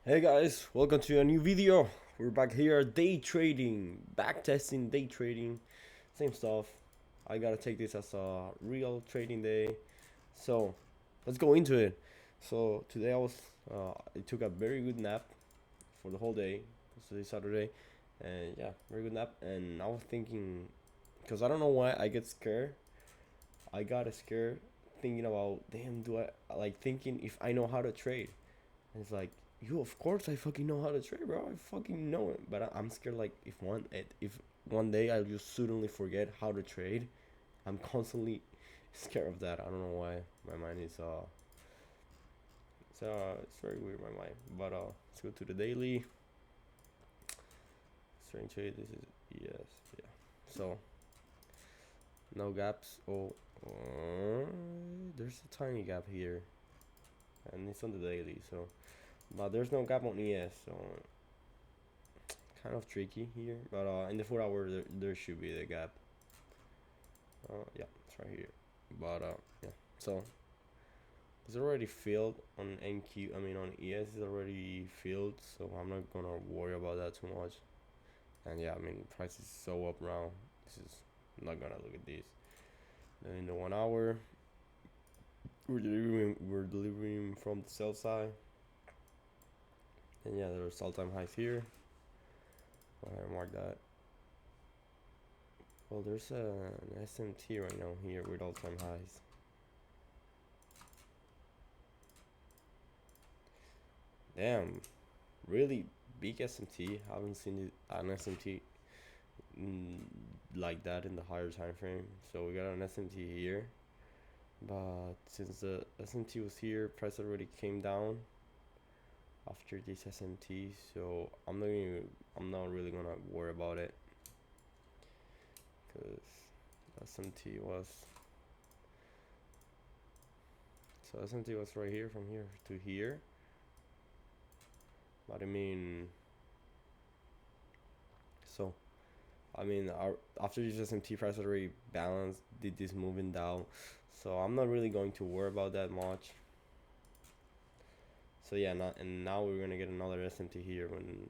Hey guys, welcome to a new video. We're back here day trading, backtesting, day trading, same stuff. I gotta take this as a real trading day. So let's go into it. So today I took a very good nap for the whole day. Today's Saturday, and yeah, very good nap. And I was thinking, cause I don't know why I get scared. I got scared thinking about, damn, do I like thinking if I know how to trade? And it's like, you, of course, I fucking know how to trade, bro. I fucking know it. But I'm scared, like, if one day I just suddenly forget how to trade, I'm constantly scared of that. I don't know why. My mind is, it's very weird, my mind. But, let's go to the daily. Strange trade, this is, yes, yeah. So, no gaps. There's a tiny gap here. And it's on the daily, so. But there's no gap on ES, so kind of tricky here, but in the 4 hour there should be the gap. Yeah, it's right here. But yeah, so it's already filled on NQ. I mean on ES is already filled, so I'm not gonna worry about that too much. And yeah, I mean price is so up now. This is not gonna look at this. Then in the 1 hour, we're delivering from the sell side. And yeah, there's all-time highs here. Go ahead and mark that. Well, there's an SMT right now here with all-time highs. Damn, really big SMT. Haven't seen an SMT like that in the higher time frame. So we got an SMT here, but since the SMT was here, price already came down after this SMT. So I'm not really gonna worry about it because SMT was SMT was right here from here to here. But I mean, so after this SMT price already balanced, did this moving down, so I'm not really going to worry about that much. So yeah, and now we're gonna get another SMT here when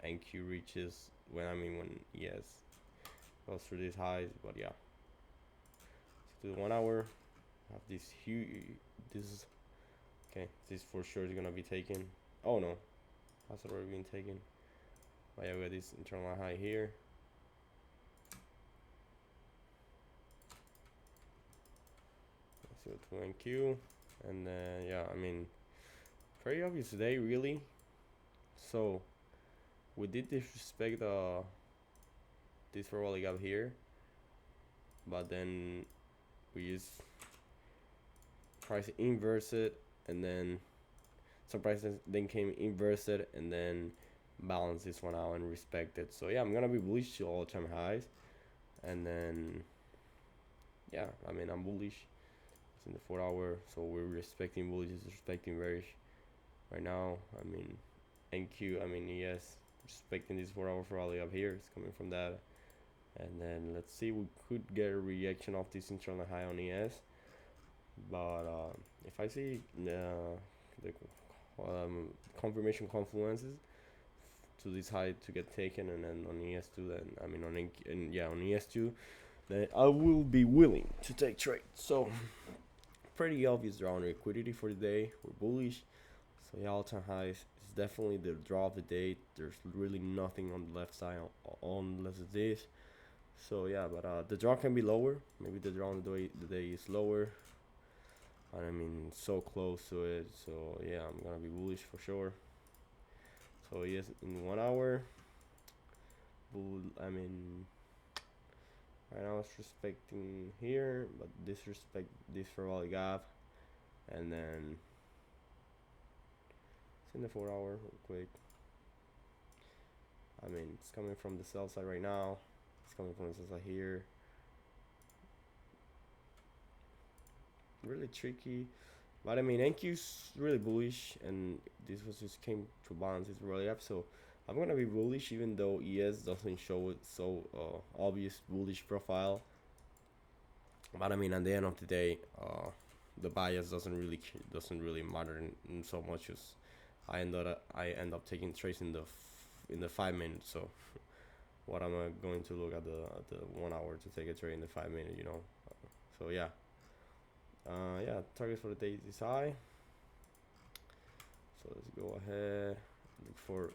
NQ reaches when ES goes through these highs. But yeah, so the 1 hour have this huge this okay. This for sure is gonna be taken. Oh no, that's already been taken. But yeah, we got this internal high here. Let's go to NQ, and yeah, I mean, very obvious today, really. So we did disrespect this for what we got here, but then we used price inverted, and then some prices then came inverted, and then balance this one out and respect it. So yeah, I'm gonna be bullish to all-time highs, and then yeah, I mean I'm bullish. It's in the 4 hour, so we're respecting bullish, is respecting bearish right now. I mean NQ, I mean ES, respecting this 4 hour for rally up here. It's coming from that. And then let's see, we could get a reaction of this internal high on ES. But if I see the confirmation confluences to this high to get taken, and then on ES2, then I mean on ES2, then I will be willing to take trade. So pretty obvious draw on liquidity for the day. We're bullish. So yeah, all-time highs is definitely the draw of the day. There's really nothing on the left side unless it's this. So yeah, but the draw can be lower. Maybe the draw on the day is lower. I mean, so close to it. So yeah, I'm gonna be bullish for sure. So yes, in 1 hour, I mean, right now it's respecting here, but disrespect this for all gap, and then it's in the 4 hour real quick. I mean, it's coming from the sell side right now. It's coming from the sell side here. Really tricky. But I mean, NQ's really bullish, and this was just came to balance his rally up. So I'm gonna be bullish, even though ES doesn't show it so obvious bullish profile. But I mean, at the end of the day, the bias doesn't really matter so much as I end up taking trades in the 5 minutes. So what am I going to look at the 1 hour to take a trade in the 5 minute? So yeah. Yeah, target for the day is high. So let's go ahead, look for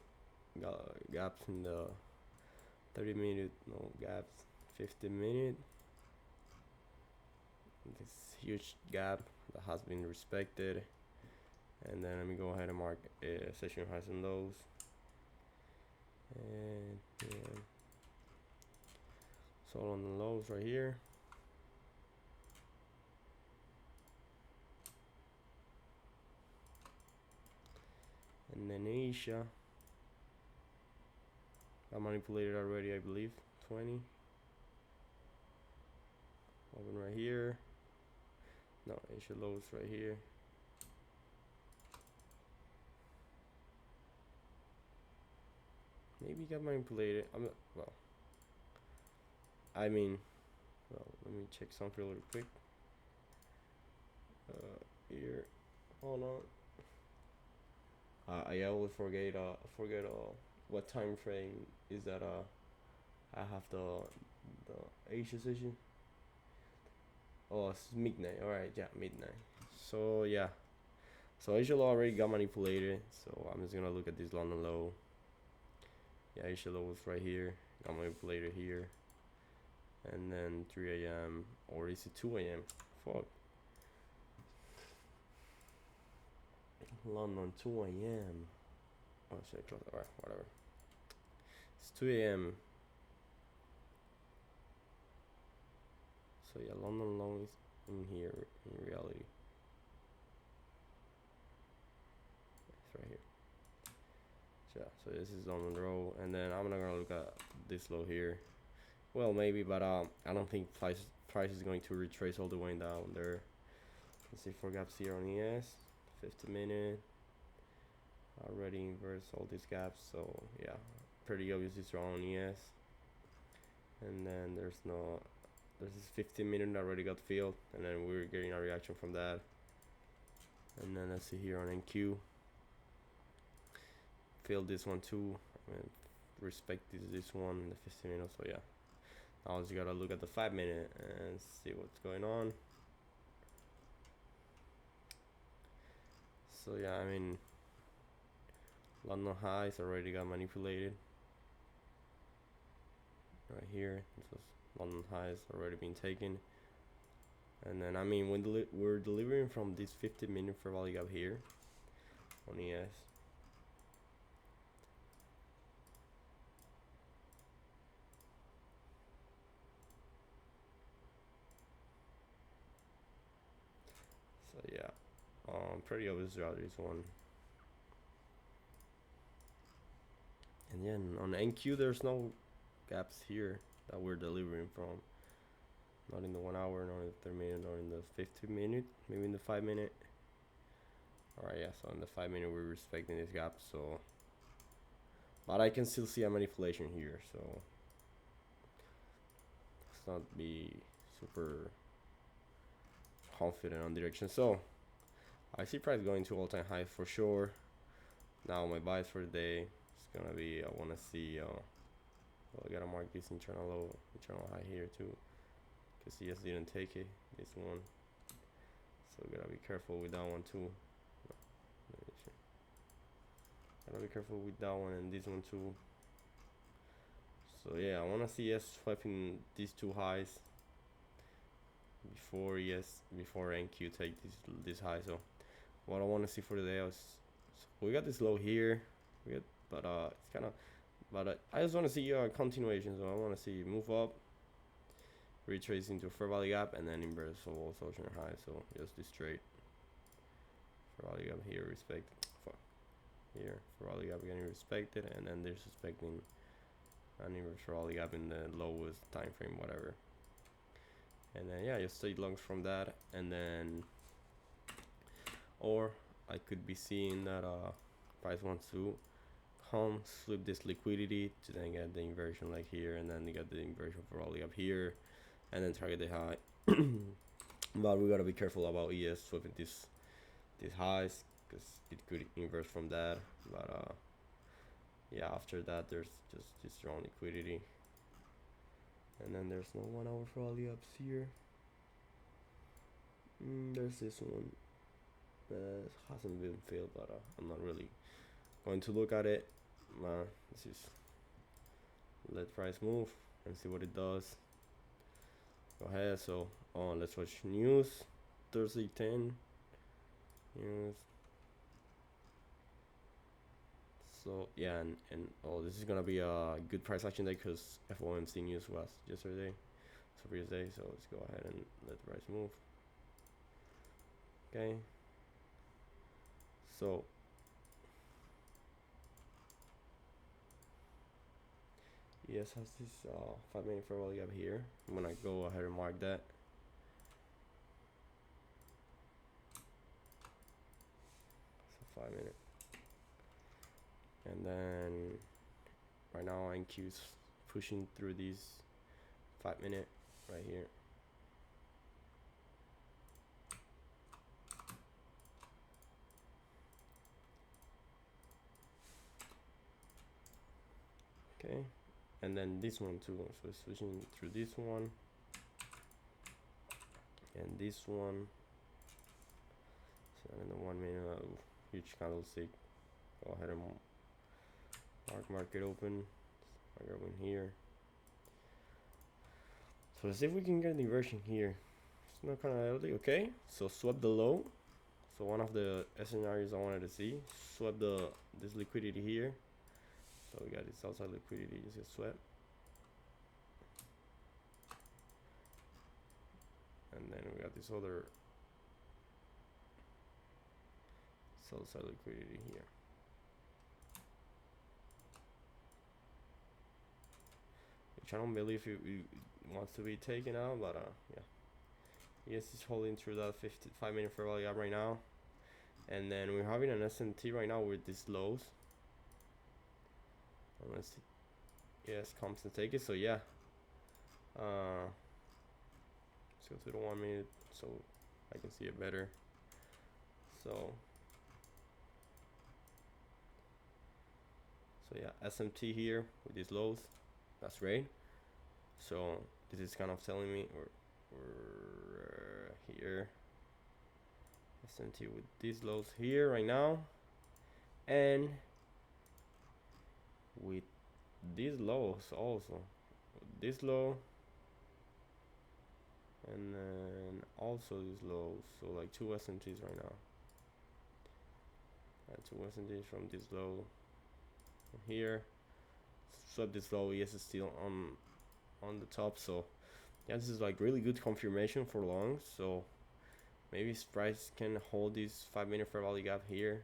gaps in the 30 minute, no gaps, 15 minute. This huge gap that has been respected. And then let me go ahead and mark session highs and lows. And yeah, so on the lows right here. And then Asia got manipulated already, I believe. 20. Open right here. No, Asia lows right here. Maybe got manipulated. Well, let me check something really quick. Here, hold on. I always forget what time frame is that. I have the Asia session. Oh, it's midnight. All right, yeah, midnight. So yeah, so Asia low already got manipulated. So I'm just gonna look at this London low. Yeah, Asia low was right here. Got manipulated here. And then 3 a.m. or is it 2 a.m.? Fuck. London 2 a.m. Oh shit, close. Alright, whatever. It's 2 a.m. So yeah, London low is in here in reality. It's right here. So yeah, so this is London row, and then I'm not gonna look at this low here. Well, maybe, but I don't think price is going to retrace all the way down there. Let's see for gaps here on ES. 50 minute. Already inverse all these gaps, so yeah, pretty obvious it's wrong on ES. And then there's this 15 minute already got filled, and then we're getting a reaction from that. And then let's see here on NQ. Filled this one too. I mean, respect this one in the 15 minutes. So yeah, now I just gotta look at the 5 minute and see what's going on. So yeah, I mean, London highs already got manipulated right here. This London highs already been taken. And then I mean, when we're delivering from this 50 minute fair value gap here on ES. So yeah, pretty obvious route this one. And then on NQ, there's no gaps here that we're delivering from. Not in the 1 hour, not in the 30 minute, not in the 15 minute, maybe in the 5 minute. Alright, yeah, so in the 5 minute we're respecting this gap, so but I can still see a manipulation here, so let's not be super confident on direction. So I see price going to all-time high for sure. Now my buys for the day is gonna be, I wanna see well, I gotta mark this internal low, internal high here too, because CS didn't take it, this one, so we gotta be careful with that one too. Gotta be careful with that one and this one too. So yeah, I wanna see us swiping these two highs before NQ take this high. So what I want to see for today is, so we got this low here, it's kind of, I just want to see a continuation. So I want to see move up, retrace into fair value gap, and then inverse all social high. So just this straight fair value gap here, respect here, fair value gap getting respected, and then they're suspecting an inverse fair value gap in the lowest time frame, whatever. And then yeah, just stay longs from that, and then, or I could be seeing that price wants to come slip this liquidity to then get the inversion like here, and then you get the inversion for all the up here, and then target the high. But we gotta be careful about ES swapping these highs, because it could inverse from that, but yeah, after that there's just strong liquidity, and then there's no 1 hour for all the ups here. There's this one that hasn't been filled, but I'm not really going to look at it. Let's just let price move and see what it does. Go ahead. So let's watch news. Thursday 10 news. So yeah, and this is gonna be a good price action day because FOMC news was yesterday, so Thursday. So let's go ahead and let the price move. Okay. So ES has this 5-minute fair value gap here. I'm gonna go ahead and mark that. So 5-minute, and then right now NQ's pushing through these 5-minute right here. Okay, and then this one too. So switching through this one and this one. So in the 1 minute, huge candlestick. Go ahead and market open. Market open here. So let's see if we can get an inversion here. It's not kind of ugly. Okay, so swap the low. So one of the scenarios I wanted to see. Swap this liquidity here. So we got this outside liquidity, just get swept. And then we got this other sell side liquidity here. Which I don't believe it wants to be taken out, but yeah. Yes, it's holding through that 5-minute fair value gap right now. And then we're having an SMT right now with these lows. Unless yes comes to take it. So yeah. Let's go to the 1 minute so I can see it better. So yeah, SMT here with these lows. That's great. So this is kind of telling me we're here. SMT with these lows here right now, and with these lows also, this low, and then also these lows. So like 2 SMTs right now. 2 SMTs from this low here. Swap this low. Yes, it's still on the top. So yeah, this is like really good confirmation for longs. So maybe price can hold this 5-minute fair value gap here,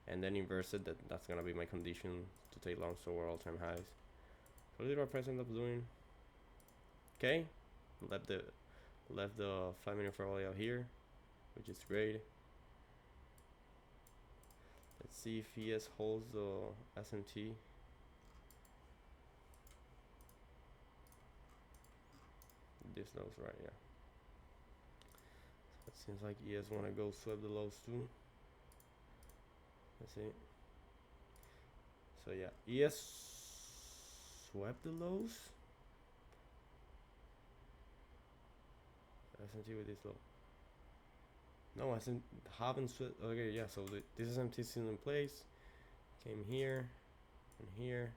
and then inverse it. That's gonna be my condition to take longs over all-time highs. So this is what price end up doing. Okay, left the 5-minute fair value out here, which is great. Let's see if ES holds the SMT. This looks right, yeah. So it seems like ES want to go swap the lows too. Let's see. So yeah, ES swap the lows. SMT with this low. No, I haven't swept. Okay, yeah. So this SMT is still in place. Came here and here.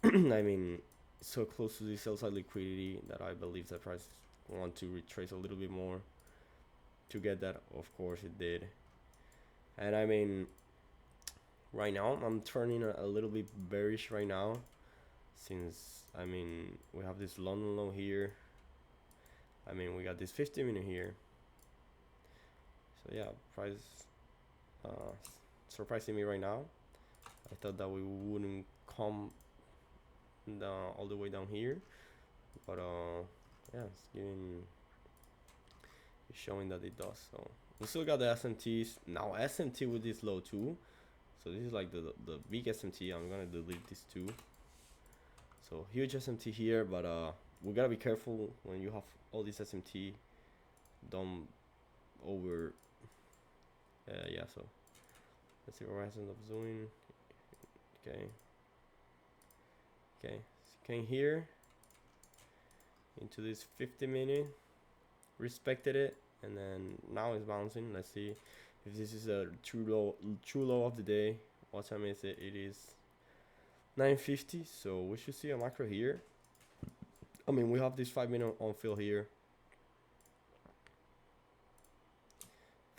I mean, so close to the sell side liquidity that I believe that price want to retrace a little bit more to get that. Of course it did. And I mean, right now I'm turning a little bit bearish right now, since I mean we have this London low here. I mean we got this 50-minute here. So yeah, price surprising me right now. I thought that we wouldn't come down all the way down here, but yeah, it's showing that it does. So we still got the SMTs now. SMT with this low too. So this is like the big SMT. I'm gonna delete this too. So huge SMT here, but we gotta be careful when you have all this SMT. Don't over Yeah, so let's see what ends up doing. Okay, so came here into this 50-minute, respected it, and then now it's bouncing. Let's see if this is a true low of the day. What time is it? It is 9:50, so we should see a macro here. I mean, we have this 5-minute on fill here,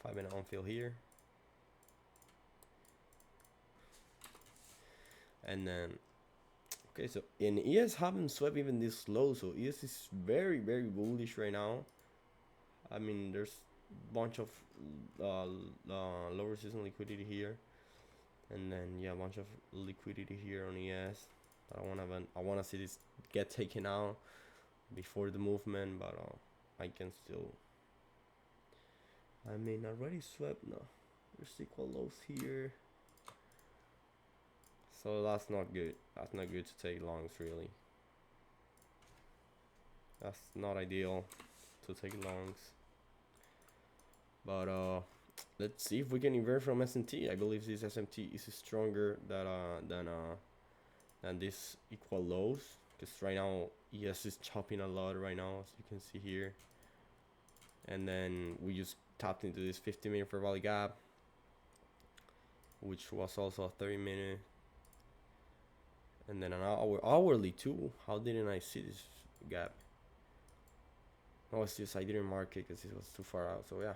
5-minute on fill here, and then okay, so and ES haven't swept even this low, so ES is very bullish right now. I mean, there's a bunch of low resistance liquidity here, and then yeah, a bunch of liquidity here on ES. I wanna see this get taken out before the movement, but I can still. I mean, already swept now. There's equal lows here, so that's not good. That's not good to take longs, really. That's not ideal to take longs. But let's see if we can invert from SMT. I believe this SMT is stronger than this equal lows, because right now ES is chopping a lot right now, as you can see here. And then we just tapped into this 50-minute fair value gap, which was also a 30-minute, and then an hourly too. How didn't I see this gap? No, it's just I didn't mark it because it was too far out. So yeah,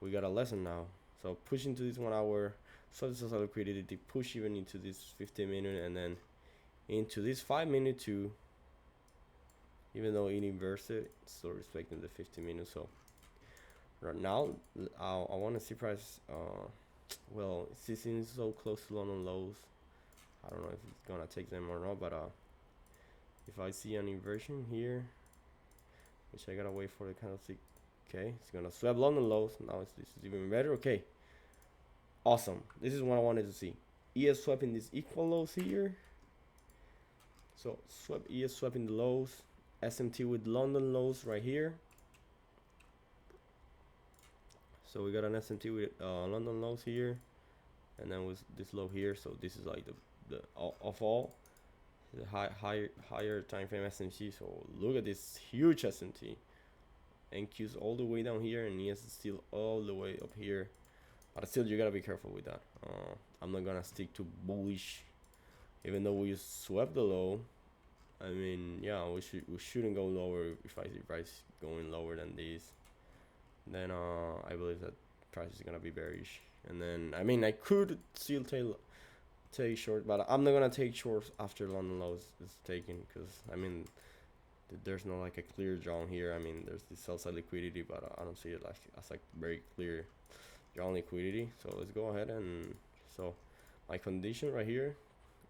we got a lesson now. So push into this 1 hour, so this is a liquidity, push even into this 15-minute, and then into this 5-minute too. Even though it inverts it, it's still respecting the 15-minute. So right now, I want to see price. Well, it seems so close to London lows. I don't know if it's gonna take them or not, but if I see an inversion here, which I gotta wait for the candlestick. Okay, it's gonna swap London lows. Now this is even better. Okay, awesome. This is what I wanted to see. ES swapping these equal lows here. So swap ES swapping the lows. SMT with London lows right here. So we got an SMT with London lows here, and then with this low here. So this is like the of all the higher time frame SMT. So look at this huge SMT. NQ's all the way down here, and ES is still all the way up here. But still, you gotta be careful with that. I'm not gonna stick to bullish, even though we swept the low. I mean, yeah, we shouldn't go lower. If I see price going lower than this, then I believe that price is gonna be bearish. And then I mean, I could still take short, but I'm not gonna take shorts after London lows is taken, because I mean, there's no like a clear drawn here. I mean, there's the sell side liquidity, but I don't see it like as like very clear drawn liquidity. So let's go ahead, and so my condition right here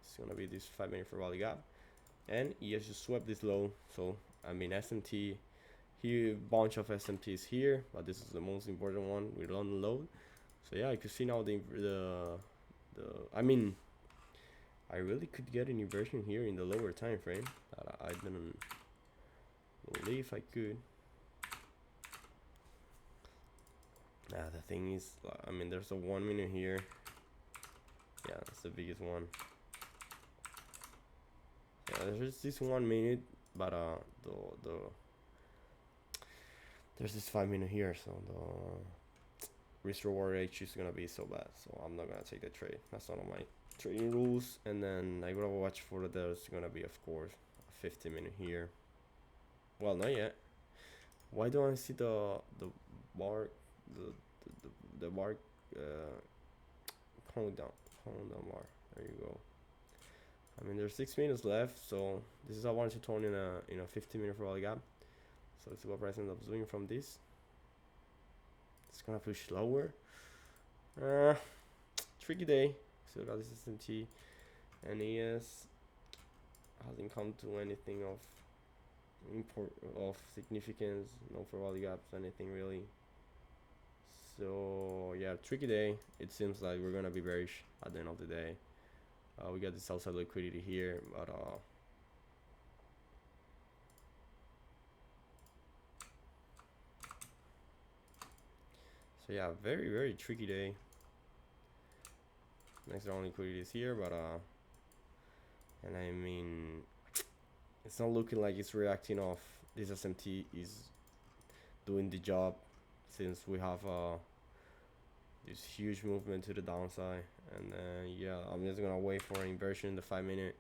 is gonna be this 5-minute fair value gap, and ES just swept this low. So I mean, SMT here, bunch of SMTs here, but this is the most important one with London low. So yeah, you can see now the I mean, I really could get an inversion here in the lower time frame. I didn't believe I could. The thing is, I mean, there's a 1 minute here. Yeah, that's the biggest one. Yeah, there's this 1 minute, but there's this 5 minute here, so the risk reward H is gonna be so bad. So I'm not gonna take the trade. That's not on my trading rules. And then I gotta watch for there's gonna be, of course, a 50-minute here. Well, not yet. Why don't I see the bar the bar calm down bar? There you go. I mean, there's 6 minutes left, so this is I wanted to turn in a 15-minute fair value gap. So let's see what price ends up doing from this. It's gonna push lower. Tricky day. Still got this SMT, and ES hasn't come to anything of significance. No fair value gaps, anything really. So yeah, tricky day. It seems like we're gonna be bearish at the end of the day. We got the sell side liquidity here, but So yeah, very tricky day. Next round liquidity is here, but and I mean, it's not looking like it's reacting off. This SMT is doing the job, since we have this huge movement to the downside. And yeah, I'm just gonna wait for an inversion in the 5-minute,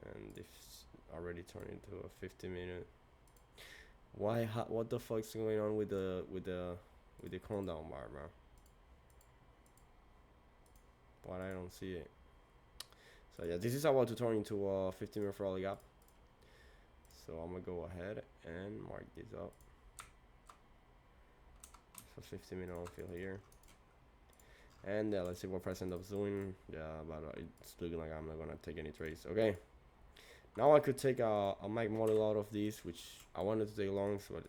and it's already turned into a 50-minute. Why? What the fuck's going on with the countdown bar, bro? But I don't see it. So yeah, this is about to turn into a 15-minute for all gap. So I'm gonna go ahead and mark this up. So 15-minute on fill here. And let's see what price ends up doing. Yeah, but it's looking like I'm not gonna take any trades. Okay. Now I could take a Mac model out of this, which I wanted to take longs, but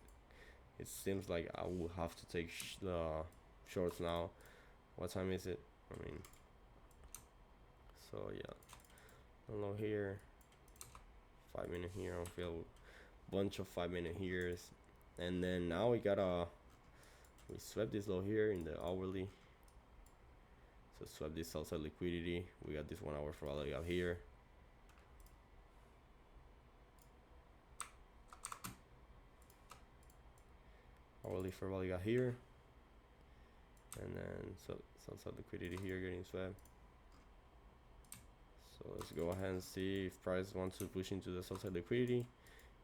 it seems like I will have to take the shorts now. What time is it? I mean, so yeah, unload here, 5-minute here on field, bunch of 5-minute here's, and then now we swept this low here in the hourly. So swap this outside liquidity. We got this 1 hour for all I got here. Hourly for all you got here. And then so outside liquidity here getting swept. So let's go ahead and see if price wants to push into the outside liquidity,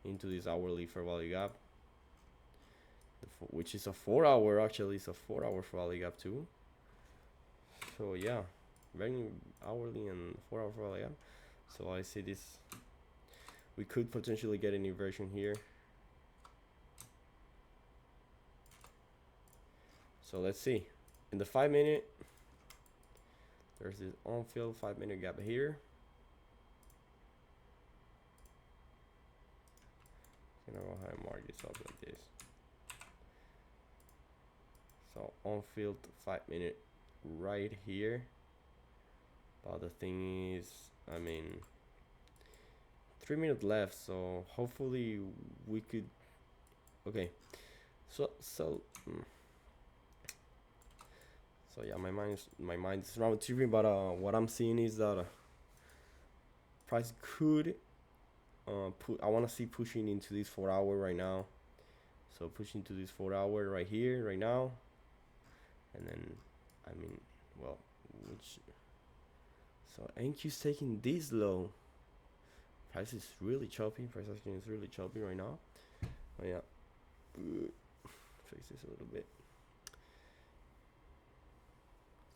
into this hourly for value gap, which is a 4 hour. Actually, it's a 4 hour for value gap too. So yeah, very hourly and 4 hour for value gap. So I see this, we could potentially get an inversion here. So let's see. In the 5-minute, there's this on-field 5-minute gap here. I'm gonna go ahead and mark this up like this. So on-field 5-minute right here. But the thing is, I mean, 3 minutes left, so hopefully we could. Okay, so yeah, my mind is around tripping, but what I'm seeing is that price could I want to see pushing into this 4 hour right now. So pushing to this 4 hour right here right now, and then I mean, well, which, so NQ's taking this low. Price is really choppy. Price action is really choppy right now. Oh yeah, fix this a little bit.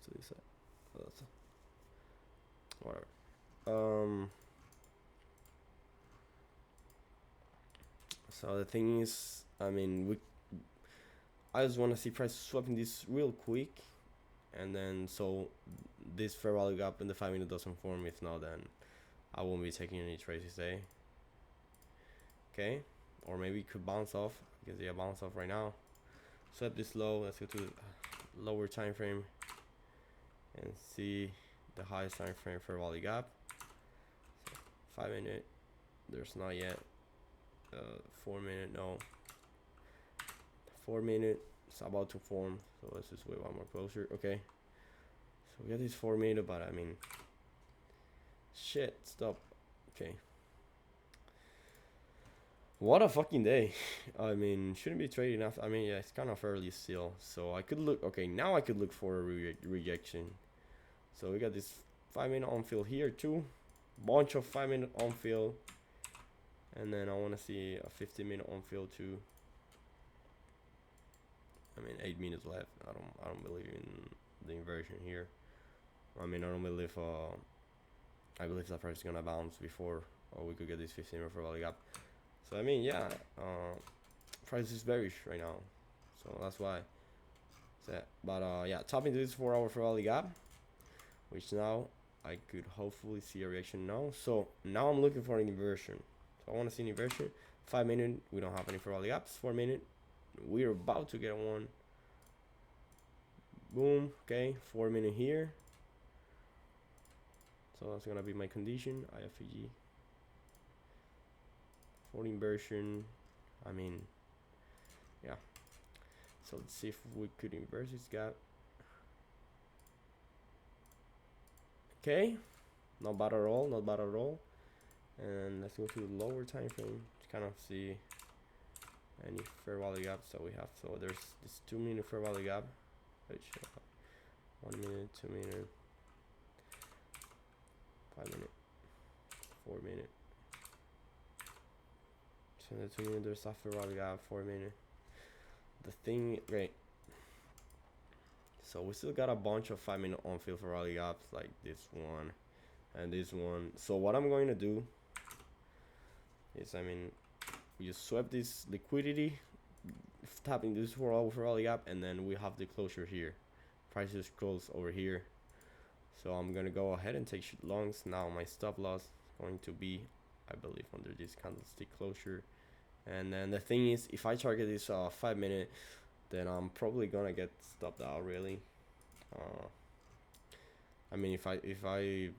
So this whatever. So the thing is, I mean, I just want to see price swapping this real quick, and then so this fair value gap in the 5-minute doesn't form. If not, then I won't be taking any trades today. Okay, or maybe it could bounce off, because yeah, bounce off right now. Swap this low. Let's go to the lower time frame and see the highest time frame fair value gap. So 5-minute, there's not yet. 4-minute, no. 4-minute, it's about to form. So let's just wait one more closer. Okay. So we got this 4-minute, but I mean, shit, stop. Okay. What a fucking day. I mean, shouldn't be trading after. I mean, yeah, it's kind of early still. So I could look. Okay, now I could look for a rejection. So we got this 5-minute on field here too. Bunch of 5-minute on field. And then I want to see a 15-minute on field too. I mean, 8 minutes left. I don't believe in the inversion here. I mean, I don't believe I believe that price is gonna bounce before, or we could get this 15-minute for value gap. So I mean, yeah, price is bearish right now, so that's why. So, but yeah, tapping to this 4 hour for value gap, which now I could hopefully see a reaction now. So now I'm looking for an inversion. So I want to see an inversion. 5-minute, we don't have any for value gaps. 4-minute, we're about to get one. Boom. Okay, 4-minute here. So that's gonna be my condition. IFG. For inversion, I mean, yeah. So let's see if we could inverse this gap. Okay, not bad at all, not bad at all. And let's go to the lower time frame to kind of see any fair value gap. So we have, so there's this 2 minute fair value gap, which 1 minute, 2 minute, 5 minute, 4 minute. So the 2 minute, there's a fair value gap, 4 minute. The thing, right? So we still got a bunch of 5 minute on field fair value gaps, like this one and this one. So what I'm going to do is, I mean, we just swap this liquidity, tapping this fair value gap, and then we have the closure here. Prices close over here. So I'm gonna go ahead and take longs. Now my stop loss is going to be, I believe, under this candlestick closure. And then the thing is, if I target this 5 minute, then I'm probably gonna get stopped out really. I mean, if I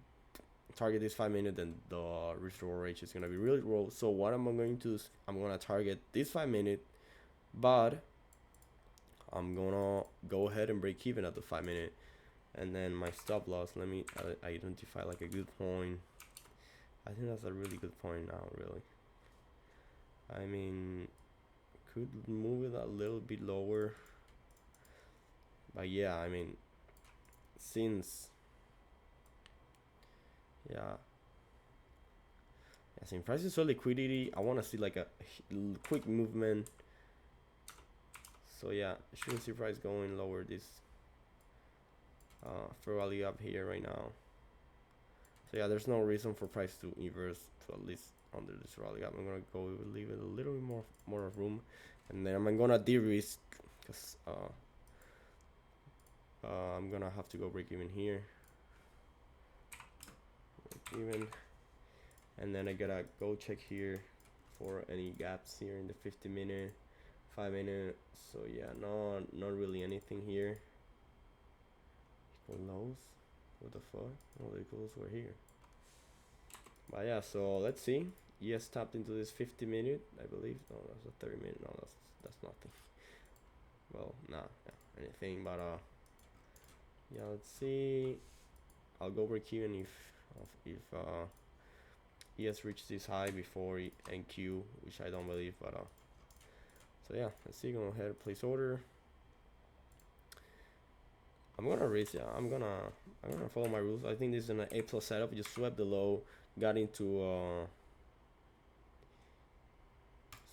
target this 5 minute, then the risk reward ratio is gonna be really low. So what am I going to do is, I'm gonna target this 5 minute, but I'm gonna go ahead and break even at the 5 minute. And then my stop loss, let me identify like a good point. I think that's a really good point now, really. I mean, could move it a little bit lower, but yeah, I mean, since since prices saw liquidity, I want to see like a quick movement. So yeah, shouldn't see price going lower this fair value up here right now. So yeah, there's no reason for price to inverse to at least under this rally gap. I'm gonna go leave it a little bit more room, and then I'm gonna de-risk because I'm gonna have to go break even here, and then I gotta go check here for any gaps here in the 50 minute, 5 minute. So yeah, not really anything here. Equal lows, what the fuck? All the equals were here. But yeah, so let's see. Yes, tapped into this 50 minute, I believe. No, that's a 30 minute. No, that's nothing. Well, nah, yeah, anything. But yeah, let's see. I'll go break even if ES reached this high before NQ, which I don't believe. But so yeah, let's see. Go ahead, place order. I'm gonna raise. Yeah, I'm gonna follow my rules. I think this is an A+ setup. Just swept the low, got into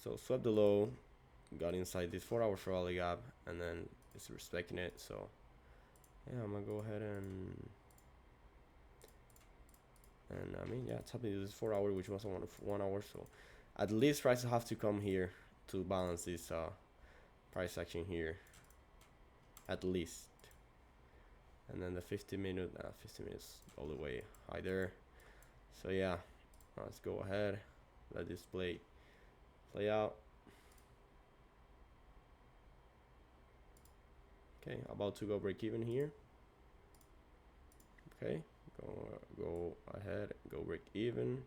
so swept the low, got inside this 4 hour fair value gap, and then it's respecting it. So yeah, I'm gonna go ahead and I mean, yeah, tapping into this 4 hour, which was 1 hour. So at least prices have to come here to balance this price action here, at least. And then the 50 minute, 50 minutes all the way high there. So yeah, let's go ahead, let this play out. Okay, about to go break even here. Okay, go ahead, go break even.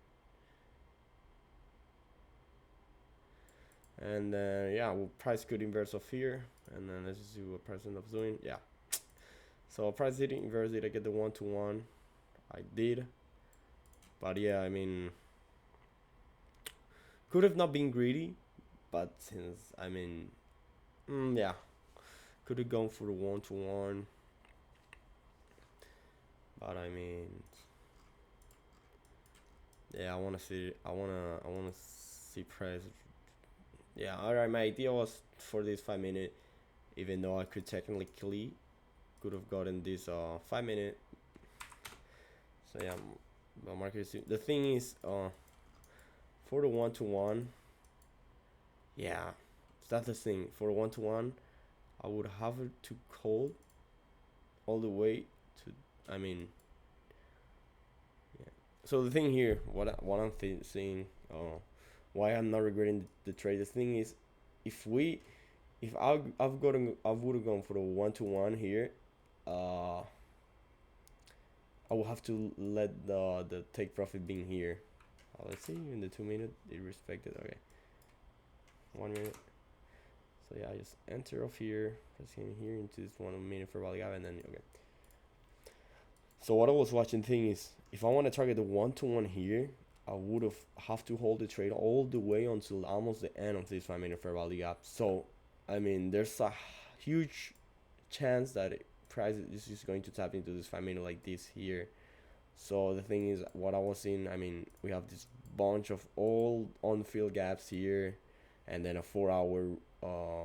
And then yeah, price could inverse off here, and then let's see what price ends up doing. Yeah, so price did inverse it. I get the 1-to-1. I did, but yeah, I mean, could have not been greedy, but since I mean, yeah, could have gone for the 1-to-1. But I mean, yeah, I wanna see price. Yeah, alright, my idea was for this 5 minute, even though I could technically could have gotten this 5 minute. So yeah, the market is, the thing is for the 1-to-1, yeah, that's the thing. For the 1-to-1, I would have it to call all the way to, I mean, yeah. So the thing here, what I'm saying, why I'm not regretting the trade. The thing is, if I would have gone for the 1-to-1 here, I will have to let the take profit being here. Let's see, in the 2 minute it respected. Okay, 1 minute. So yeah, I just enter off here, pressing here into this 1 minute fair value gap, and then okay. So what I was watching thing is, if I want to target the 1-to-1 here, I would have to hold the trade all the way until almost the end of this 5 minute fair value gap. So I mean, there's a huge chance that price is just going to tap into this 5 minute like this here. So the thing is, what I was seeing, I mean, we have this bunch of old on-field gaps here, and then a 4 hour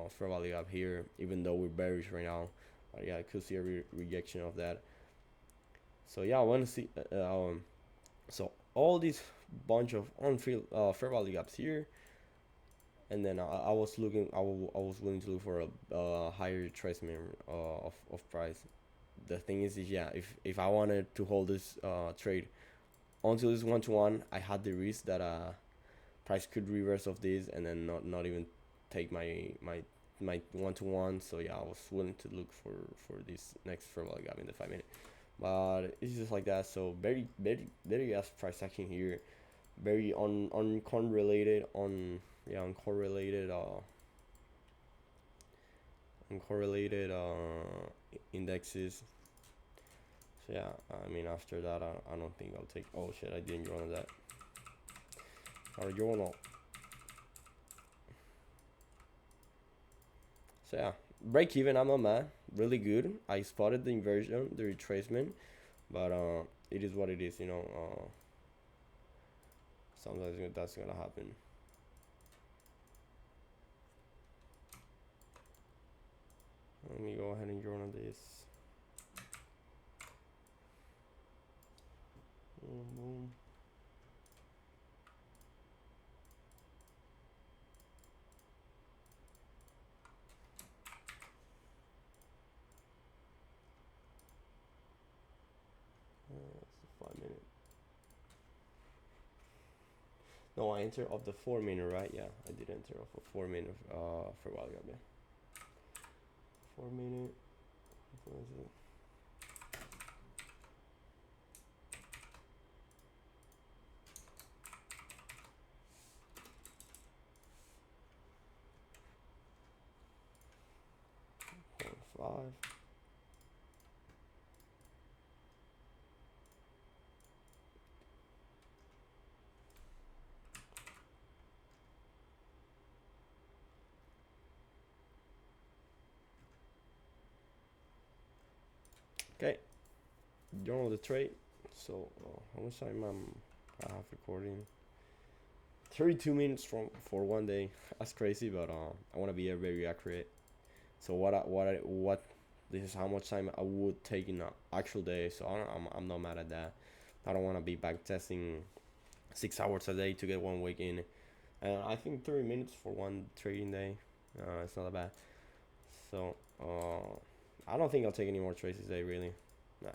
fair value gap here. Even though we're bearish right now, but yeah, I could see a rejection of that. So yeah, I want to see. So all these bunch of on-field fair value gaps here, and then I was looking. I was willing to look for a higher retracement of price. The thing is yeah, if I wanted to hold this trade until this 1-to-1, I had the risk that price could reverse of this and then not even take my 1-to-1. So yeah, I was willing to look for this next fair value gap in the 5 minute, but it's just like that. So very gas price action here, very uncorrelated on uncorrelated uncorrelated indexes. So yeah, I mean, after that, I don't think I'll take. Oh shit, I didn't journal that. Or journal. So yeah, break even. I'm not mad. Really good. I spotted the inversion, the retracement, but it is what it is. Sometimes that's gonna happen. Let me go ahead and journal this. Boom, boom. It's a 5 minute. No, I enter off the 4 minute, right? Yeah, I did enter off a 4 minute for a while ago. Yeah. 4 minute. What is it? Five. Okay, journal the trade. So how much time I have recording? 32 minutes for 1 day. That's crazy, but I want to be very accurate. So what this is how much time I would take in an actual day. So I'm not mad at that. I don't want to be back testing 6 hours a day to get 1 week in. And I think 30 minutes for one trading day. It's not that bad. So I don't think I'll take any more trades today, really. Nah.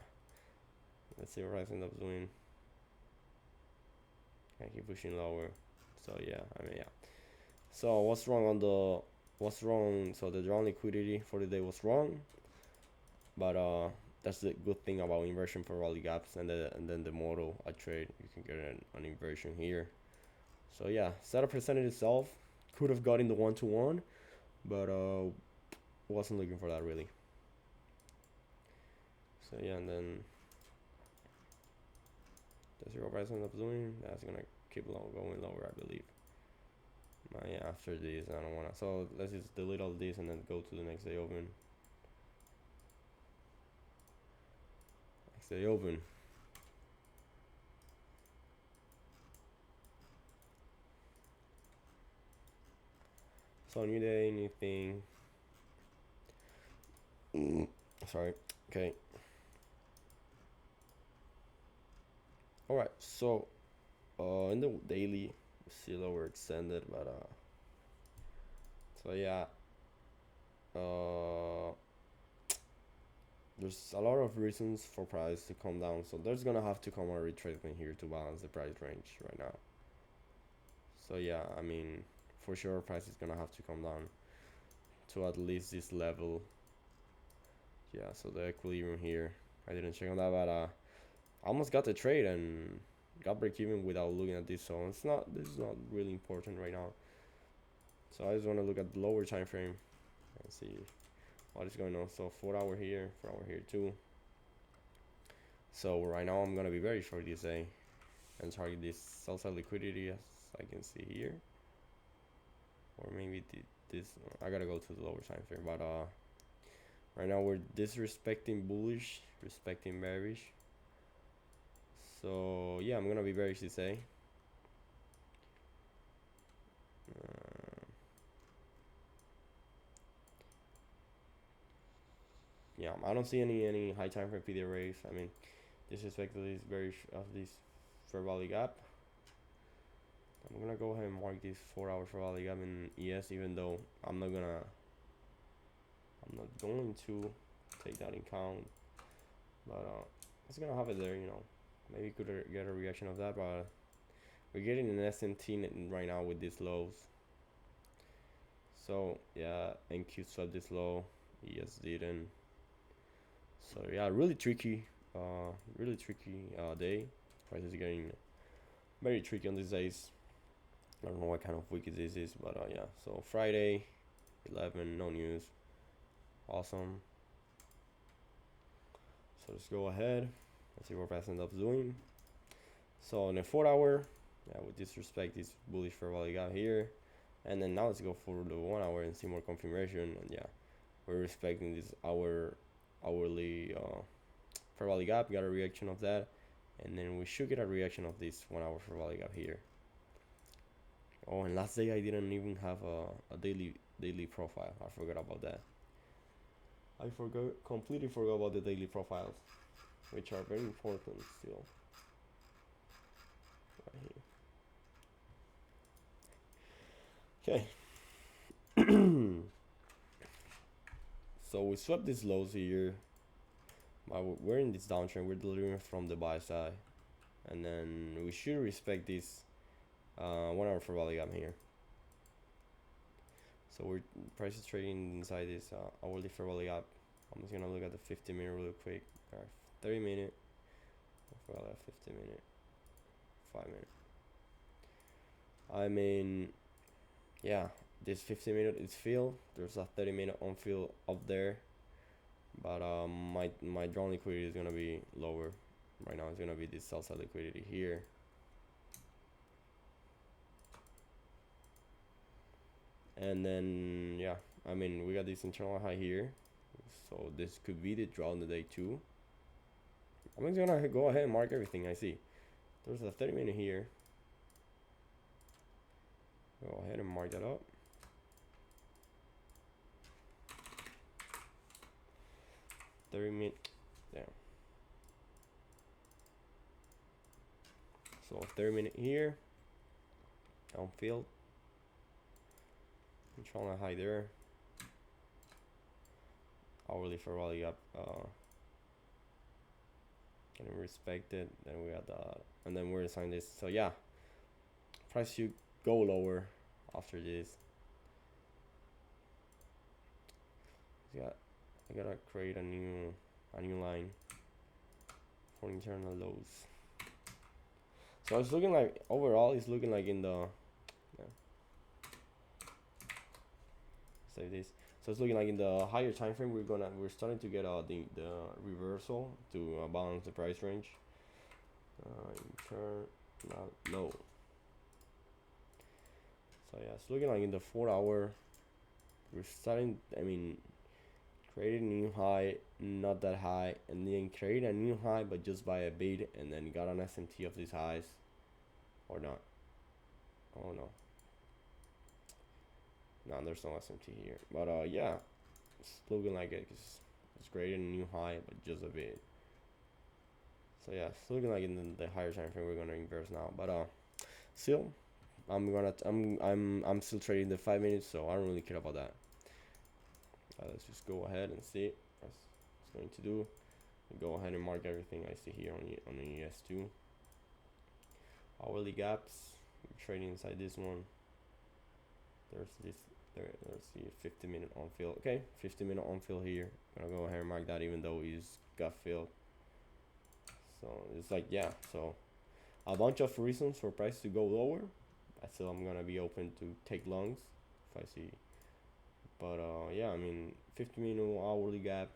Let's see what price ends up doing. I keep pushing lower. So yeah, I mean, yeah. So what's wrong? So the drawn liquidity for the day was wrong. But that's the good thing about inversion for rally gaps, and then the model I trade, you can get an inversion here. So yeah, setup presented itself. Could have gotten the 1-to-1, but wasn't looking for that really. So yeah, and then the zero price ends up doing. That's gonna keep going lower, I believe. Yeah, after this, I don't wanna. So let's just delete all this and then go to the next day open. Next day open. So new day, new thing. Sorry. Okay. All right. So, in the daily, we see lower extended, but so yeah. There's a lot of reasons for price to come down, so there's gonna have to come a retracement here to balance the price range right now. So yeah, I mean, for sure, price is gonna have to come down to at least this level. Yeah, so the equilibrium here, I didn't check on that, but I almost got the trade and got break even without looking at this. So this is not really important right now. So I just want to look at the lower time frame. and see what is going on. So 4 hour here, 4 hour here too. So right now I'm gonna be very short this day and target this sell side liquidity as I can see here, or maybe this. I gotta go to the lower time frame, but right now we're disrespecting bullish, respecting bearish. So yeah, I'm gonna be bearish this day. Yeah, I don't see any high time frame PDA raise. I mean, disrespect to this bearish of this fair value gap. I'm gonna go ahead and mark this 4 hour fair value gap in ES, even though I'm not going to take that in count, but it's gonna have it there, you know. Maybe could get a reaction of that, but we're getting an SMT right now with these lows. So yeah, NQ swept this low, ES didn't. So yeah, really tricky day. Price is getting very tricky on these days. I don't know what kind of week this is, but yeah. So Friday, 11, no news. Awesome. So let's go ahead. Let's see what price ends up doing. So on the 4 hour, yeah, we disrespect this bullish fair value gap here, and then now let's go for the 1 hour and see more confirmation. And yeah, we're respecting this hourly fair value gap. Got a reaction of that, and then we should get a reaction of this 1 hour fair value gap here. Oh, and last day I didn't even have a daily profile. I forgot about that. I completely forgot about the daily profiles, which are very important still. Right here. Okay. So we swept these lows here. We're in this downtrend. We're delivering from the buy side, and then we should respect this 1 hour fair value gap here. So we're price is trading inside this hourly fair value gap. I'm just gonna look at the 50-minute real quick. All right, 30-minute, 50-minute, 5-minute. I mean, yeah, this 50-minute is filled. There's a 30-minute on fill up there, but my drawn liquidity is gonna be lower. Right now it's gonna be this sell side liquidity here. And then yeah, I mean, we got this internal high here, so this could be the draw in the day too. I'm just gonna go ahead and mark everything I see. There's a 30-minute here. Go ahead and mark that up. Minute, yeah. So 30-minute here, downfield. I'm trying to hide there. Hourly fair value up, getting respected. Then we got that, and then we're assigning this. So yeah, price should go lower after this. Yeah, I gotta create a new line for internal lows. So it's looking like overall, it's looking like in the save this. So it's looking like in the higher time frame we're starting to get the reversal to balance the price range. Internal low. So yeah, it's looking like in the 4 hour we're starting. I mean, created a new high, not that high, and then create a new high but just by a bid, and then got an SMT of these highs, or not. Oh no, there's no SMT here, but yeah, it's looking like it's created a new high but just a bit. So yeah, it's looking like in the higher time frame we're gonna inverse now, but still I'm still trading the 5 minutes, so I don't really care about that. Let's just go ahead and see what it's going to do. Go ahead and mark everything I see here on the ES2. Hourly gaps, we're trading inside this one. There's the 50-minute on fill. Okay, 50-minute on fill here. Gonna go ahead and mark that, even though he's got filled. So it's like, yeah, so a bunch of reasons for price to go lower. Still, I'm gonna be open to take longs if I see But yeah, I mean 50-minute hourly gap,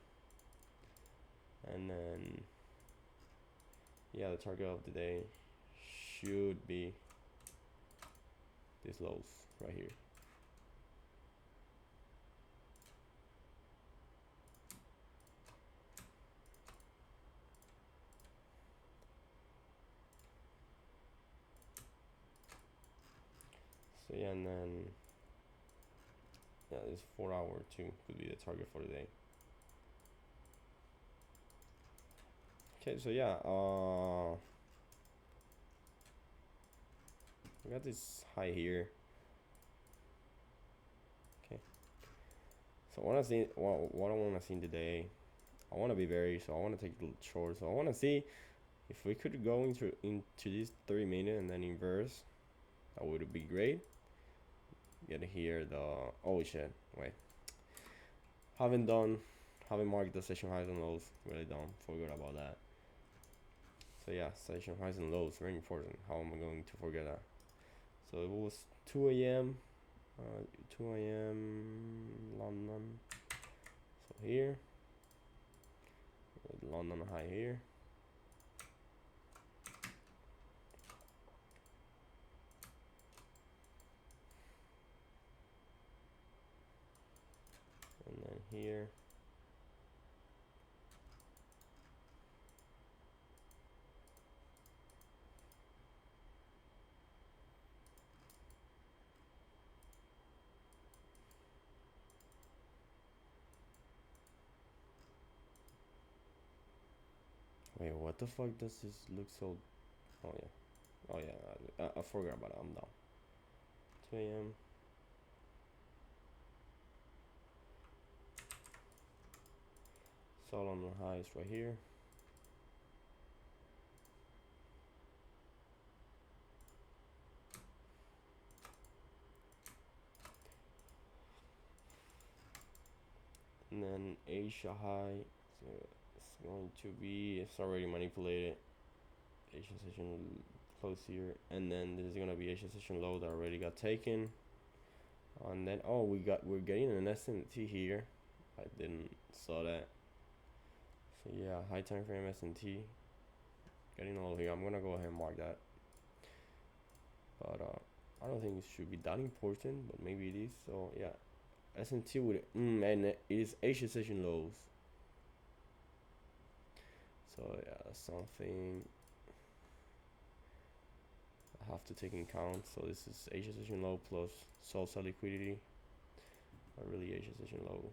and then yeah, the target of the day should be these lows right here. So yeah, and then yeah, this 4 hour too could be the target for the day. Okay, so yeah, we got this high here. Okay, so what I want to see today, I want to be very, so I want to take the short. So I want to see if we could go into this 3 minute and then inverse. That would be great. Get here the, oh shit, wait, haven't marked the session highs and lows. Really dumb, forgot about that. So yeah, session highs and lows, very important. How am I going to forget that? So it was 2 a.m. 2 a.m. London. So here, London high here. And then here. Wait, what the fuck does this look so? Oh yeah, oh yeah. I forgot about it. I'm down. 2 a.m. Sol on the highs right here. And then Asia high. So it's going to be. It's already manipulated. Asia session close here, and then this is gonna be Asia session low that already got taken. And then we're getting an S&T here. I didn't saw that. So yeah, high time frame S&T getting a low here. I'm gonna go ahead and mark that. But I don't think it should be that important, but maybe it is. So yeah, S&T with and it is Asia session lows. So yeah, that's something I have to take in count. So this is Asia session low plus salsa liquidity. Not really Asia session low.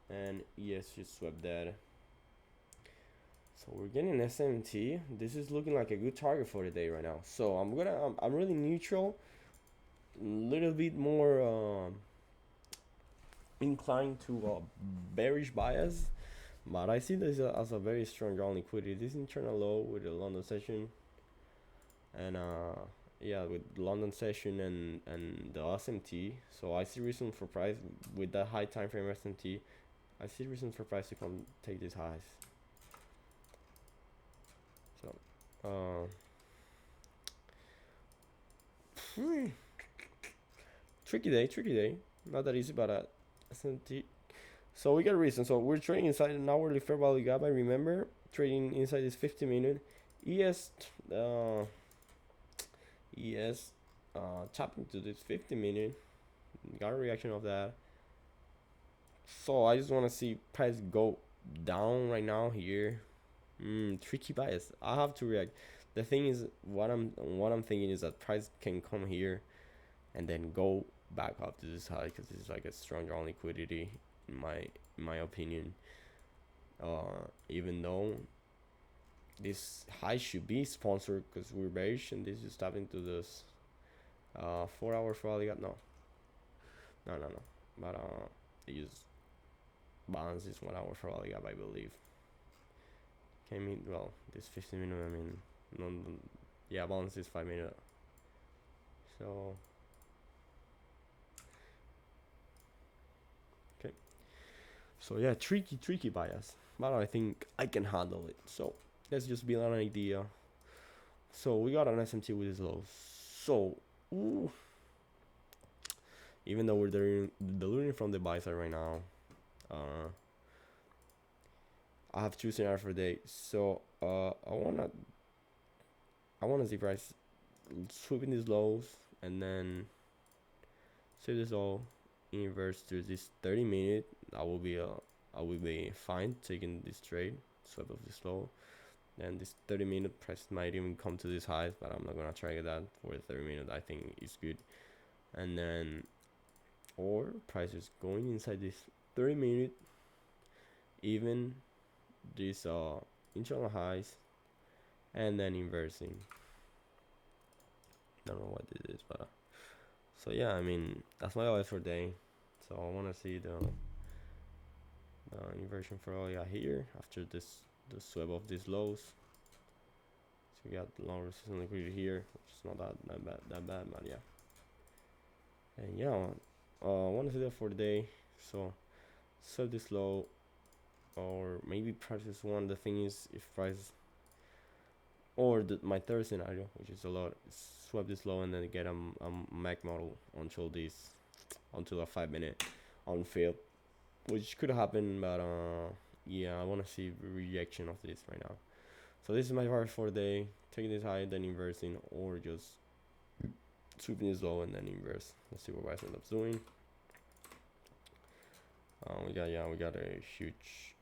And ES just swept that. So we're getting SMT. This is looking like a good target for the day right now. So I'm really neutral, a little bit more inclined to bearish bias, but I see this as a very strong ground liquidity. This internal low with the London session, and yeah, with London session and the SMT. So I see reason for price with that high time frame SMT. I see reason for price to come take these highs. So tricky day. Not that easy, but SMT. So we got a reason. So we're trading inside an hourly fair value gap. I remember trading inside this 50-minute. ES tapping to this 50-minute. Got a reaction of that. So I just want to see price go down right now here. Tricky bias. I have to react. The thing is, what I'm thinking is that price can come here and then go back up to this high because this is like a strong ground liquidity in my opinion. Even though this high should be sponsored because we're bearish, and this is tapping to this 4 hour rally gap. No, but it just balances 1 hour rally gap, I believe. Came in, well, this 15-minute, I mean, yeah, balance is 5 minute. So okay, so yeah, tricky bias, but I think I can handle it. So let's just build an idea. So we got an SMT with this low. So even though we're diluting from the buy side right now. uh I have two scenarios for the day. So I wanna see price sweeping these lows and then see this all inverse to this 30-minute. I will be fine taking this trade, swap of this low. Then this 30-minute price might even come to this high, but I'm not gonna target that for the 30-minute. I think it's good. And then, or price is going inside this 30-minute, even this internal highs, and then inversing. Don't know what this is, but so yeah, I mean that's my advice for day. So I want to see the inversion for all here after the swap of these lows. So we got long resistance liquidity here, which is not that bad, but yeah. And yeah, I want to see that for the day. So sell this low, or maybe price is one. The thing is, if price, or my third scenario, which is a lot, swap this low and then get a Mac model until a 5-minute on field, which could happen, but yeah, I want to see rejection of this right now. So this is my advice for the day: taking this high, then inversing, or just sweeping this low and then inverse. Let's see what price ends up doing. We got a huge.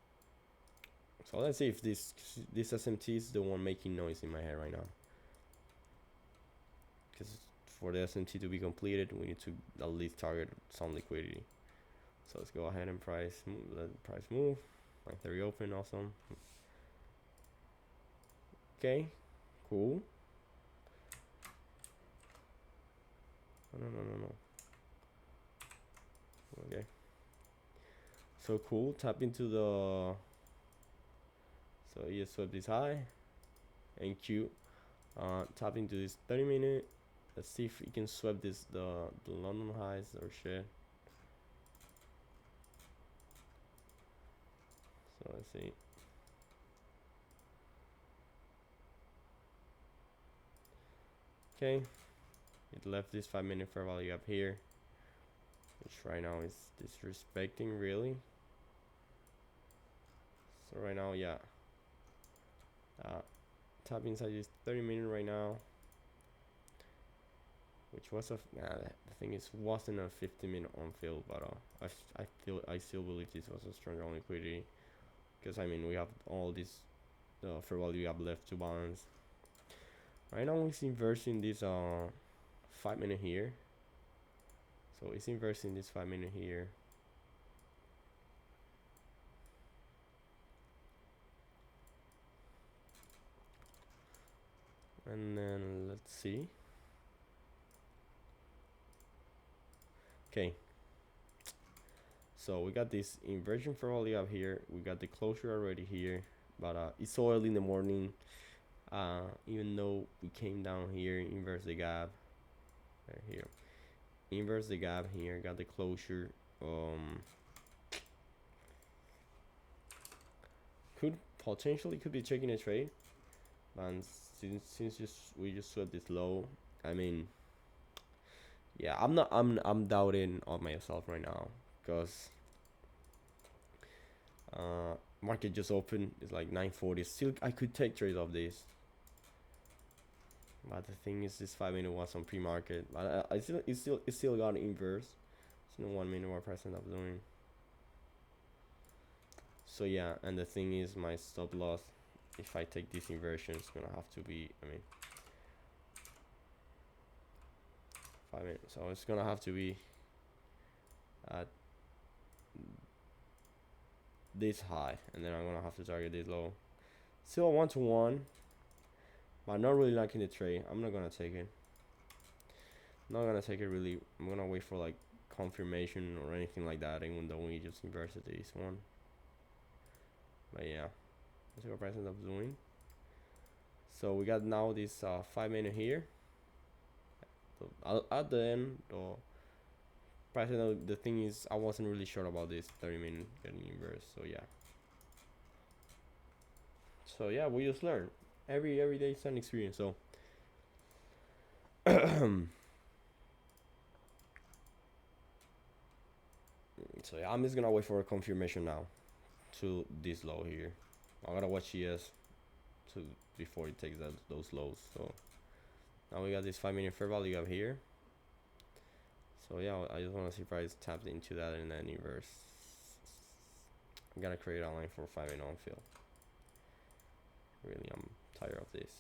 So let's see if this SMT is the one making noise in my head right now. Because for the SMT to be completed, we need to at least target some liquidity. So let's go ahead and let the price move. Like 30 open, awesome. Okay, cool. No. Okay. So cool. Tap into the. So you swap this high and Q. Tap into this 30-minute. Let's see if we can swap this the London highs or shit. So let's see. Okay, it left this 5-minute fair value up here, which right now is disrespecting really. So right now, yeah, tap inside this 30-minute right now, which was the thing is wasn't a 50-minute on field, but I still believe this was a stronger on liquidity, because I mean we have all this fair value up left to balance. Right now it's inversing this 5-minute here. So it's inversing this 5-minute here. And then let's see. Okay. So we got this inversion for all the up here. We got the closure already here, but it's so early in the morning. Even though we came down here, inverse the gap right here, inverse the gap here, got the closure. Could potentially be taking a trade, and since we just swept this low, I mean, yeah, I'm doubting on myself right now, because market just opened. It's like 9:40. Still, I could take trades of this. But the thing is, this 5-minute was on pre-market. But it still got inverse. It's no 1 minute more price end up doing. So yeah, and the thing is, my stop loss, if I take this inversion, it's gonna have to be, I mean, 5 minutes. So it's gonna have to be at this high, and then I'm gonna have to target this low. Still a 1-to-1, but I'm not really liking the trade. I'm not gonna take it. Not gonna take it really. I'm gonna wait for like confirmation or anything like that, even though we just inverted this one. But yeah, let's see what price ends up doing. So we got now this 5-minute here. So at the end, the price end, the thing is, I wasn't really sure about this 30-minute getting inverse. So yeah. So yeah, we just learn. Every day is an experience. So So yeah, I'm just gonna wait for a confirmation now to this low here. I gotta watch ES to before it takes those lows. So now we got this 5-minute fair value up here. So yeah, I just want to see price tapped into that and then inverse. I'm gonna create a line for 5-minute on fill. Really, I'm tired of this.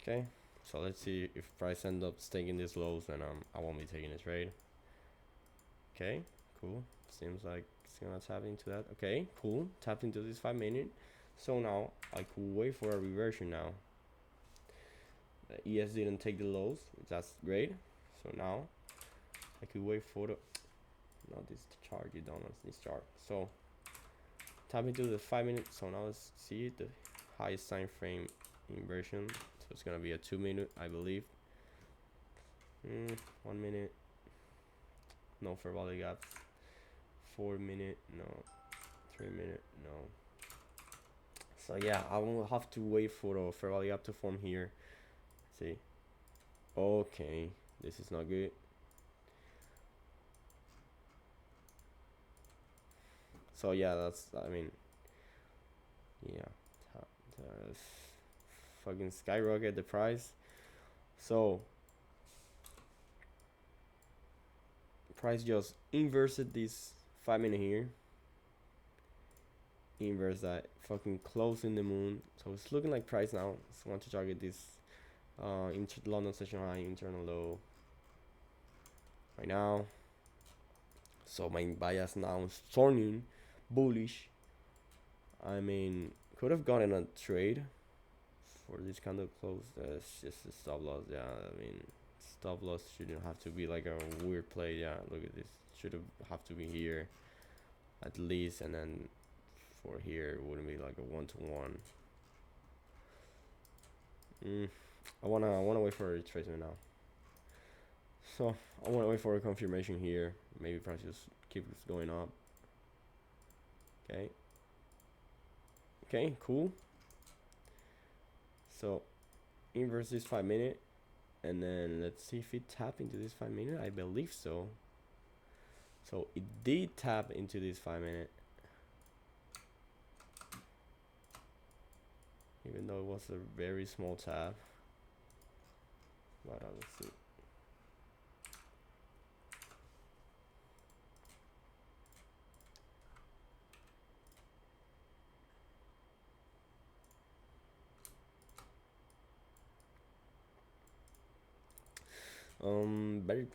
Okay, so let's see if price ends up staying in these lows, then I won't be taking this trade. Okay, cool. Seems like it's gonna tap into that. Okay, cool. Tapped into this 5-minute. So now I could wait for a reversion now. The ES didn't take the lows, that's great. So now I could wait for the not this chart, you don't want this chart. So tap into the 5-minute. So now let's see it, the highest time frame inversion. So it's gonna be a 2-minute, I believe. 1 minute. No fair value gaps. 4-minute, no. 3-minute, no. So yeah, I will have to wait for the fair value gap to form here. See. Okay, this is not good. So yeah, that's, I mean, yeah, fucking skyrocket the price. So price just inverted this 5-minute here, inverse that, fucking close in the moon. So it's looking like price now. So want to target this London session high, internal low right now. So my bias now is turning bullish. I mean, could have gotten a trade for this kind of close. That's just a stop loss. Yeah, I mean, stop loss shouldn't have to be like a weird play. Yeah, look at this. Should have to be here at least, and then for here it wouldn't be like a 1-to-1. I wanna wait for a retracement now. So I wanna wait for a confirmation here. Maybe price just keeps going up. Okay. Okay, cool. So inverse this 5-minute, and then let's see if it tap into this 5-minute. I believe so. So it did tap into this 5-minute, even though it was a very small tap. But let's see.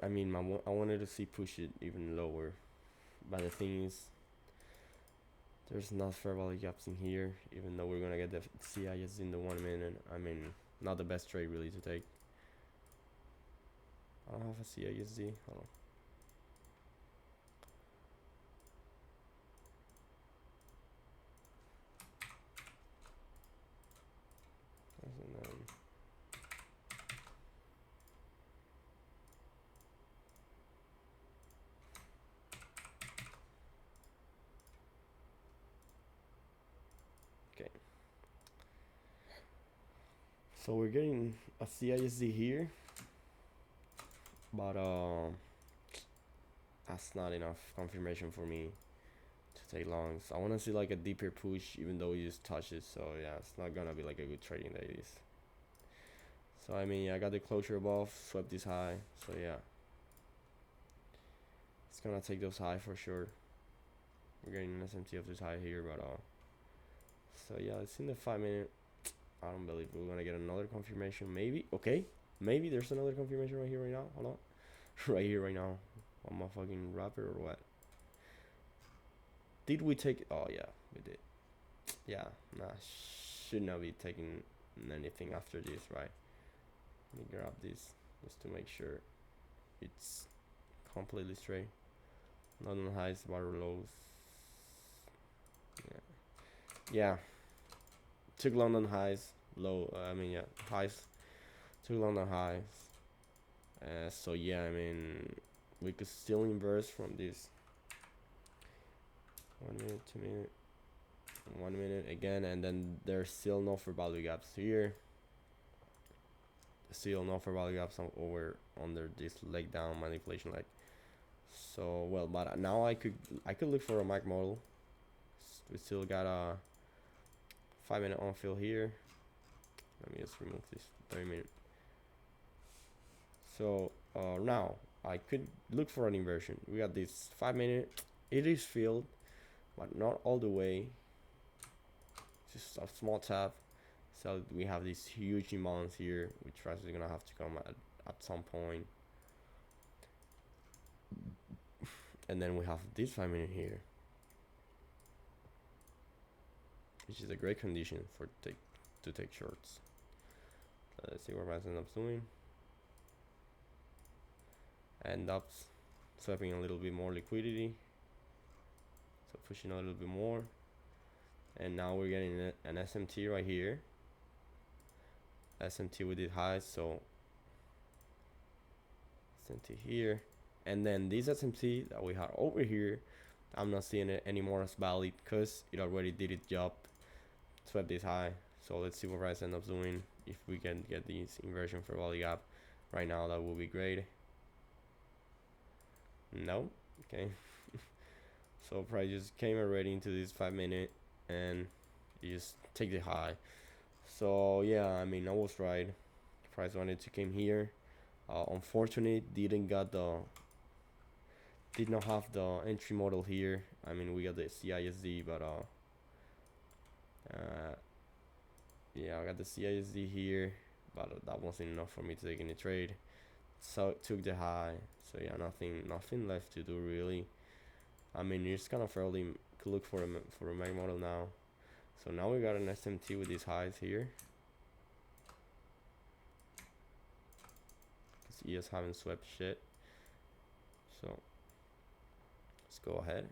I mean, I wanted to see push it even lower, but the thing is, there's not fair value gaps in here. Even though we're gonna get the CIS in the 1 minute, I mean, not the best trade really to take. I don't have a CISD. Hold on. Okay. So we're getting a CISD here, but that's not enough confirmation for me to take longs. I want to see like a deeper push, even though we just touch it. So yeah, it's not gonna be like a good trading day. This. So I mean, I got the closure above, swept this high. So yeah, it's gonna take those high for sure. We're getting an SMT of this high here, but so yeah, it's in the 5-minute. I don't believe we're gonna get another confirmation. Maybe. Okay, maybe there's another confirmation right here, right now. Hold on, right here, right now. I'm a fucking rapper or what? Did we take? Oh yeah, we did. Yeah, nah, should not be taking anything after this, right? Let me grab this just to make sure it's completely straight. London highs, water lows. Yeah. Took London highs, low. I mean, yeah, highs. Took London highs. So yeah, I mean, we could still inverse from this 1 minute, 2 minute, 1 minute again, and then there's still no fair value gaps here. Still no fair value gaps over under this leg down manipulation leg. So well, but now I could look for a MAC model. We still got a 5 minute on fill here. Let me just remove this 30 minute. So now I could look for an inversion. We got this 5 minute. It is filled, but not all the way. Just a small tap. So we have this huge imbalance here, which price is gonna have to come at some point. And then we have this 5 minute here, which is a great condition for to take shorts. Let's see what price ends up doing. End up swapping a little bit more liquidity, so pushing a little bit more, and now we're getting an SMT right here. SMT with it high, so SMT here, and then this SMT that we have over here, I'm not seeing it anymore as valid because it already did its job, swept this high. So let's see what price ends up doing. If we can get this inversion for value gap right now, that will be great. No, okay. So price just came already into this 5 minute and you just take the high. So yeah, I mean, I was right. Price wanted to came here. Unfortunately, did not have the entry model here. I mean, we got the CISD, but yeah, I got the CISD here, but that wasn't enough for me to take any trade. So it took the high. So yeah, nothing left to do really. I mean, you just kind of early could look for a MAC model now. So now we got an SMT with these highs here. Because ES haven't swept shit. So let's go ahead.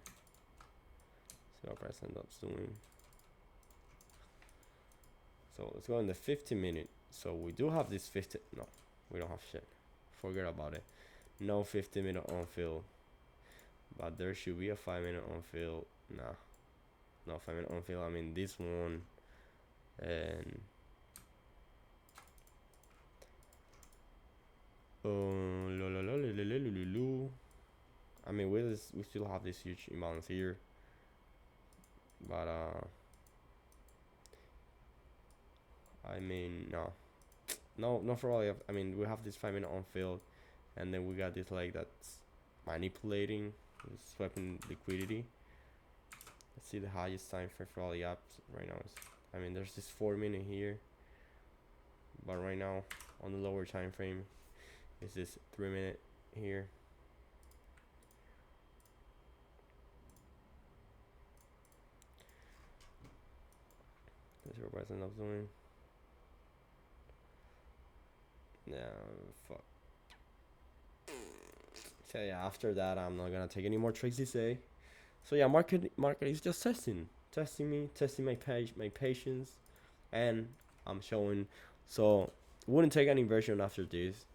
See what price ends up doing. So let's go in the 50 minute. So we do have this 50. No, we don't have shit. Forget about it. No 50 minute on fill. But there should be a 5 minute on fill. Nah. No 5 minute on fill. I mean this one. And I mean we still have this huge imbalance here. But I mean no for all. I mean we have this 5 minute on fill, and then we got this leg that's manipulating, swapping liquidity. Let's see the highest time frame for all the apps right now. I mean there's this 4 minute here, but right now on the lower time frame is this 3 minute here. Let's see what price ends up doing. Yeah, fuck. So yeah, after that I'm not gonna take any more trades this day. So yeah, market is just testing me, testing my patience, and I'm showing. So wouldn't take any inversion after this.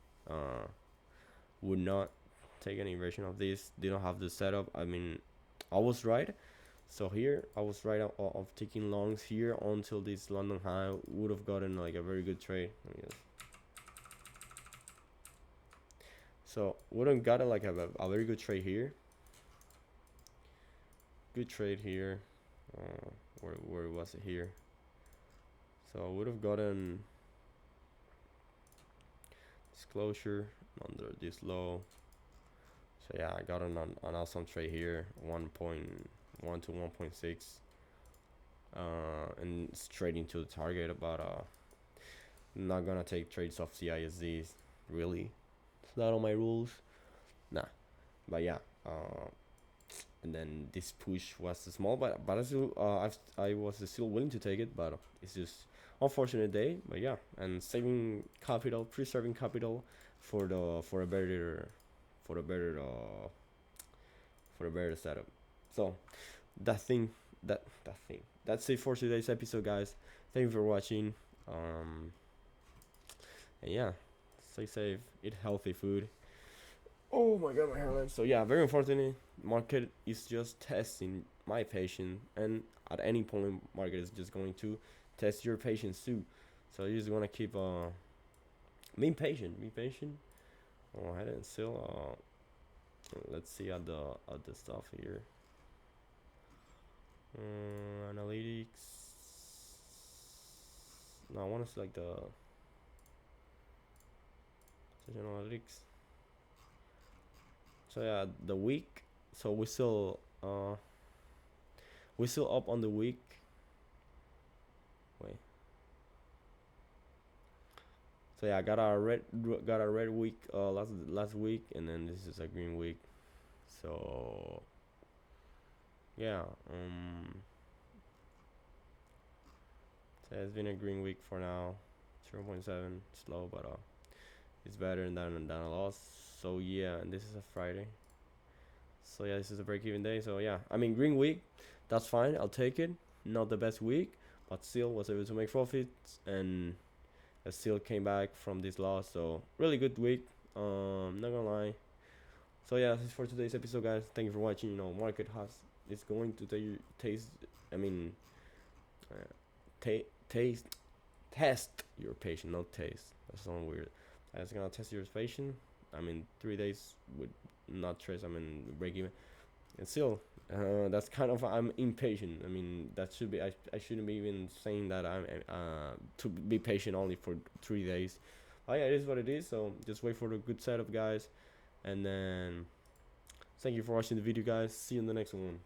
Would not take any inversion of this. Didn't have the setup. I mean, I was right. So here I was right of taking longs here until this London high. Would have gotten like a very good trade. So would have gotten like a very good trade here. Good trade here. Where was it here? So I would have gotten disclosure under this low. So yeah, I got an awesome trade here, 1.1 to 1.6, and straight into the target. But I'm not gonna take trades off CISDs, really. It's not on my rules, nah. But yeah, and then this push was small, but I still I was still willing to take it, but it's just unfortunate day. But yeah, and saving capital, preserving capital for a better setup. So that's it for today's episode, guys. Thank you for watching. And yeah, stay safe, eat healthy food. Oh my god, my hairline. So yeah, very unfortunate. Market is just testing my patience, and at any point market is just going to test your patience too. So you just want to keep being patient, be patient. Oh, I didn't still let's see at the stuff here. Analytics. No, I want to select the session analytics. So yeah, the week. So we still up on the week. Wait. So yeah, I got a red week last week, and then this is a green week. So yeah, so it's been a green week for now. 0.7 slow, but it's better than a loss. So yeah, and this is a Friday. So yeah, this is a break-even day. So yeah, I mean green week, that's fine. I'll take it. Not the best week, but still was able to make profits, and I still came back from this loss. So really good week. Not gonna lie. So yeah, this is for today's episode, guys. Thank you for watching. You know, market has it's going to taste. I mean, taste test your patience, not taste. That sounds weird. It's gonna test your patience. I mean, 3 days with not trace. I mean, break even, and still, that's kind of I'm impatient. I mean, that should be I shouldn't be even saying that I'm to be patient only for 3 days. Oh yeah, it is what it is. So just wait for the good setup, guys, and then thank you for watching the video, guys. See you in the next one.